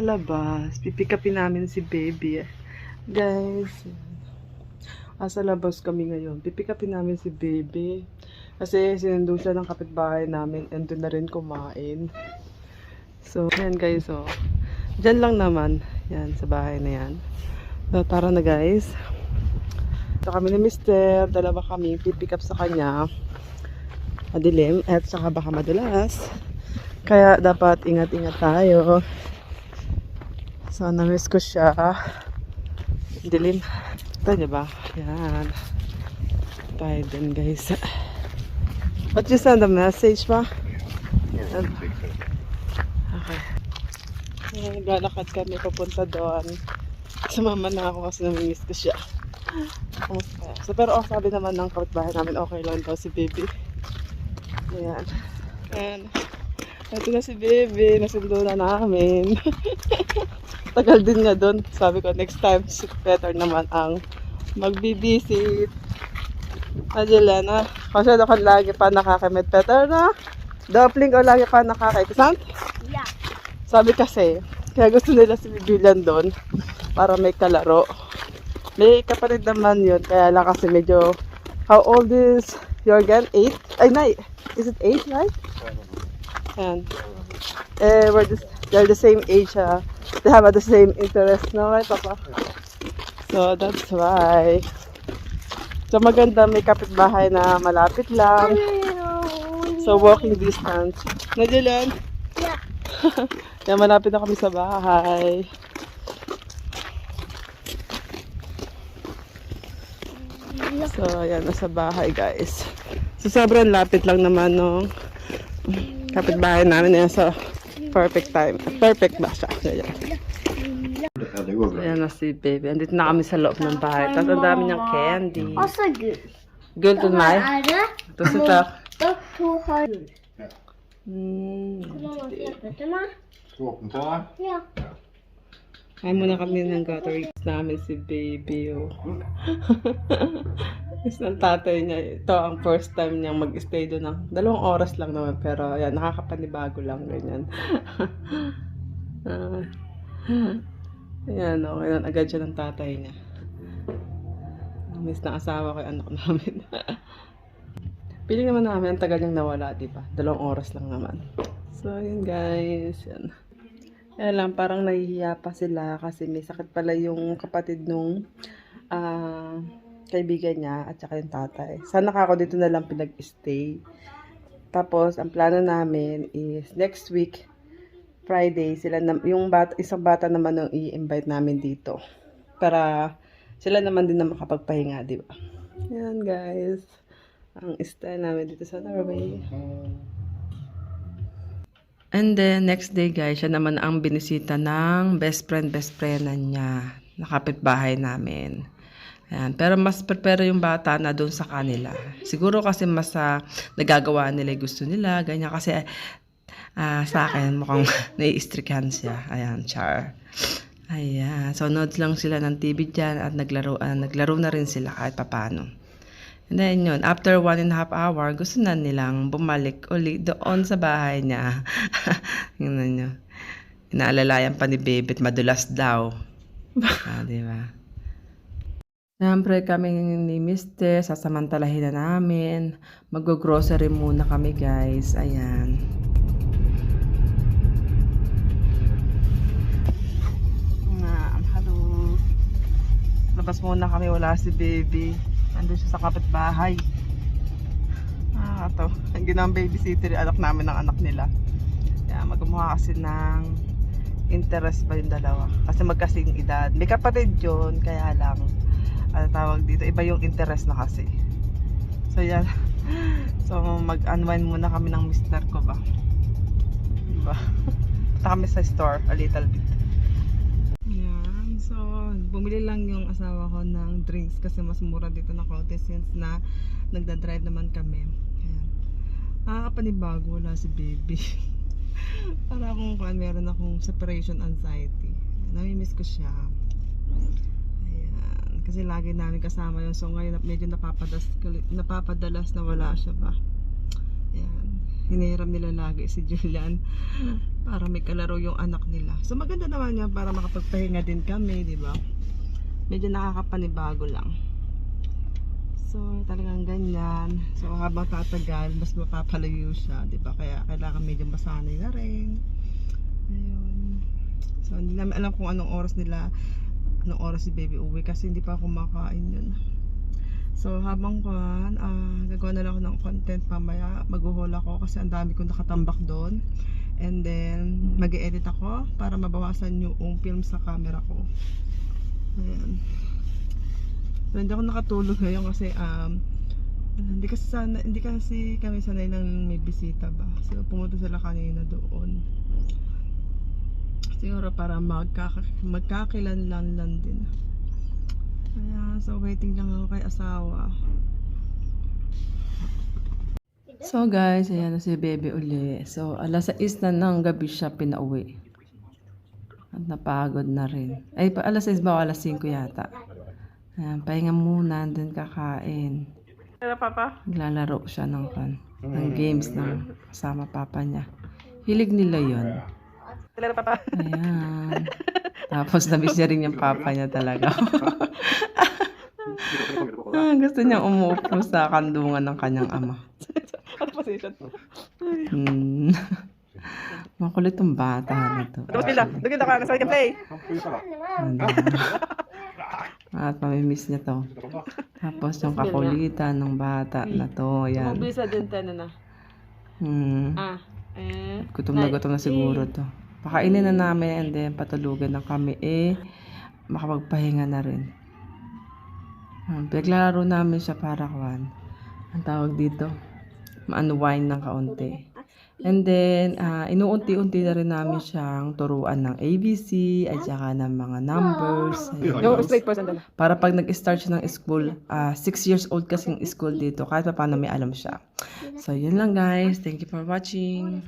labas. Pipick upin namin si baby. Guys, sa labas kami ngayon. Pipick upin namin si baby. Kasi sinundo siya ng kapitbahay namin and doon na rin kumain. So, yan guys, oh. Diyan lang naman. Yan, sa bahay na yan. So, tara na guys. So, kami ni Mister. Dalawa kami pipick up sa kanya. Madilim at saka baka madulas. Kaya dapat ingat-ingat tayo. So, na-miss ko siya. Dilim. Ito, diba? Yan. Tayo din guys. What you send a message pa? Yan. Okay. Naglalakad kami papunta doon. Sumama na ako kasi nami-miss ko siya. So, pero sabi naman ng kapitbahay namin okay lang daw si baby. Ayan. Ayan. Ito na si baby. Nasundo na namin. Tagal din nga doon. Sabi ko next time si Peter naman ang magbibisit. Ajelena. Kasi ako lagi pa nakakimit Peter na. Doubling o lagi pa nakakaikisan? Yeah. Sabi kasi, kaya gusto nila si Julian doon para may kalaro. May kapatid naman yun, kaya lang kasi medyo, how old is Jorgen? 8? Ay, 9. Is it 8, right? Ayan. They're the same age, they have the same interest, no, right, Papa? So, that's why. So, maganda, may kapitbahay na malapit lang. So, walking distance. Na, Julian? Yeah. Yan, malapit na kami sa bahay. So, ayan, nasa bahay, guys. So, sobrang lapit lang naman nung kapitbahay namin. Ayan, so, perfect time. Perfect ba siya? Ayan. So, ayan na si baby. Andito na kami sa loob ng bahay. Tapos, ang dami niyang candy. Also good. Good to my? Ito sa tak. Talk to her. Yeah. Kain muna kami ng guttering namin si baby. Oh. Is ng tatay niya. Ito ang first time niyang mag-stay doon ng 2 oras lang naman. Pero yan, nakakapanibago lang. Ganyan. Ayan, okay lang. Agad siya ng tatay niya. Miss na asawa ko yung anak namin. Piling naman namin, ang tagal niyang nawala, diba? 2 oras lang naman. So, yun guys. Yan. Kaya lang, parang nahihiya pa sila kasi may sakit pala yung kapatid nung kaibigan niya at saka yung tatay. Sana ako dito na lang pinag-stay. Tapos, ang plano namin is next week, Friday, sila na, yung isang bata naman yung i-invite namin dito. Para sila naman din na makapagpahinga, di ba? Yan guys. Ang stay namin dito sa Norway. And then, next day guys, siya naman ang binisita ng best friend-na niya. Nakapitbahay namin. Ayan. Pero mas prepare yung bata na doon sa kanila. Siguro kasi mas nagagawa nila gusto nila. Ganyan kasi sa akin mukhang nai-istrikan siya. Ayan, char. Ayan. So, nood lang sila ng TV dyan at naglaro na rin sila kahit papano. And then yun, after 1.5 hour, gusto na nilang bumalik uli doon sa bahay niya. Yun nyo. Inaalalayan pa ni baby at madulas daw. Diba? Siyempre kami ni Mister, sasamantalahin na namin. Mag-grocery muna kami guys. Ayan. Hello. Labas muna kami, wala si baby. Nandun siya sa kapitbahay. Ito. Ang ginawang babysitter yung anak namin ng anak nila. Kaya magmukha kasi ng interest pa yung dalawa. Kasi magkasing edad. May kapatid yun, kaya lang. Ano tawag dito? Iba yung interest na kasi. So yan. So mag-unwind muna kami ng mister ko ba. Diba? Punta kami sa store a little bit. So, bumili lang yung asawa ko ng drinks kasi mas mura dito na konti since na nagda-drive naman kami. Ayan. Nakakapanibago, wala si baby. Para akong meron akong separation anxiety. Nami-miss ko siya. Ayan. Kasi lagi namin kasama yun. So, ngayon medyo napapadalas na wala siya ba. Ayan. hinihiram nila lagi si Julian para may kalaro yung anak nila. So maganda naman yan para makapagpahinga din kami, di ba? Medyo nakakapanibago lang. So talagang ganyan. So habang tatagal, mas mapapalayo siya, di ba? Kaya kailangan medyo masanay na rin. Ayun. So hindi namin alam kung anong oras si baby uwi kasi hindi pa ako kumakain yun. So habang gagawa na lang ako ng content mamaya, maghuhula ako kasi ang dami kong nakatambak doon. And then mag-e-edit ako para mabawasan yung film sa camera ko. Ayan. So hindi ako nakatulog ngayon kasi hindi kasi kami sanay ng may bisita ba. So pumunta sila kanina doon. Siguro para magkakilanlan lang din. Ayan, so waiting lang ako kay asawa. So guys, ayan na si baby uli. So alas 6 na ng gabi siya pinauwi. At napagod na rin. Ay, alas 6 ba o alas 5 yata? Ayan, pahinga muna, then kakain. Hello, Papa? Naglalaro siya ng games ng kasama papa niya. Hilig nila yon. Hello, Papa? Ayan. Tapos namiss niya rin yung papa niya talaga. Gusto niyang umuupo sa kandungan ng kanyang ama. Makulit yung bata na to. Dugin ka na sa play. At mamimiss niya to. Tapos yung kakulitan ng bata na to. Yan. Mabilisa din na. Gutom na siguro to. Pakainin na namin and then patulugan na kami makapagpahinga na rin. Paglalaro namin siya para ang tawag dito, ma-unwind ng kaunti. And then, inuunti-unti na rin namin siyang turuan ng ABC at saka ng mga numbers. Para pag nag-start siya ng school, 6 years old kasing school dito, kahit pa paano may alam siya. So, yun lang guys. Thank you for watching.